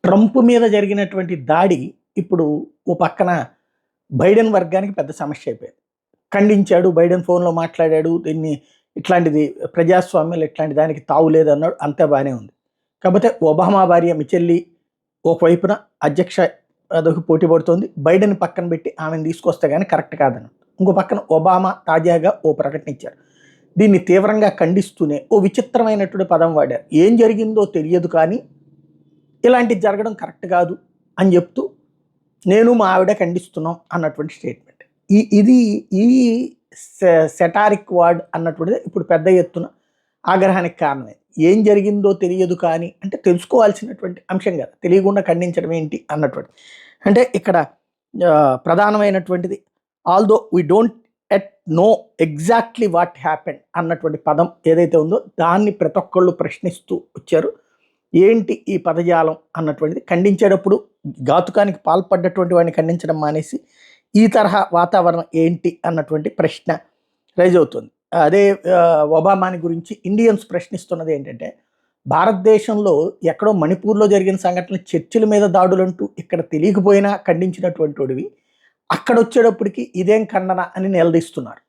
Trump మీద జరిగినటువంటి దాడి ఇప్పుడు ఓ పక్కన బైడెన్ వర్గానికి పెద్ద సమస్య అయిపోయింది. ఖండించాడు, బైడెన్ ఫోన్లో మాట్లాడాడు, దీన్ని ఇట్లాంటిది ప్రజాస్వామ్యంలో ఇట్లాంటి దానికి తావు లేదన్నాడు, అంతే బాగానే ఉంది. కాకపోతే ఒబామా భార్య మిచెల్లి ఒకవైపున అధ్యక్ష పదవికి పోటీ పడుతోంది, బైడెన్ పక్కన పెట్టి ఆమెను తీసుకొస్తే కానీ కరెక్ట్ కాదన్నాడు. ఇంకో పక్కన ఒబామా తాజాగా ఓ ప్రకటన ఇచ్చారు. దీన్ని తీవ్రంగా ఖండిస్తూనే ఓ విచిత్రమైనటువంటి పదం వాడారు. ఏం జరిగిందో తెలియదు కానీ ఇలాంటిది జరగడం కరెక్ట్ కాదు అని చెప్తూ నేను మా ఆవిడ ఖండిస్తున్నాం అన్నటువంటి స్టేట్మెంట్. ఇది ఈ సెటారిక్ వర్డ్ అన్నటువంటిది ఇప్పుడు పెద్ద ఎత్తున ఆగ్రహానికి కారణమే. ఏం జరిగిందో తెలియదు కానీ అంటే తెలుసుకోవాల్సినటువంటి అంశం కదా, తెలియకుండా ఖండించడం ఏంటి అన్నటువంటి. అంటే ఇక్కడ ప్రధానమైనటువంటిది although we don't yet know exactly what happened అన్నటువంటి పదం ఏదైతే ఉందో దాన్ని ప్రతి ఒక్కళ్ళు ప్రశ్నిస్తూ వచ్చారు. ఏంటి ఈ పదజాలం అన్నటువంటిది, ఖండించేటప్పుడు ఘాతుకానికి పాల్పడ్డటువంటి వాడిని ఖండించడం మానేసి ఈ తరహా వాతావరణం ఏంటి అన్నటువంటి ప్రశ్న రైజ్ అవుతుంది. అదే ఒబామాని గురించి ఇండియన్స్ ప్రశ్నిస్తున్నది ఏంటంటే, భారతదేశంలో ఎక్కడో మణిపూర్లో జరిగిన సంఘటనలు చర్చిల మీద దాడులంటూ ఇక్కడ తెలియకపోయినా ఖండించినటువంటి వాడివి అక్కడ వచ్చేటప్పటికి ఇదేం ఖండన అని నిలదీస్తున్నారు.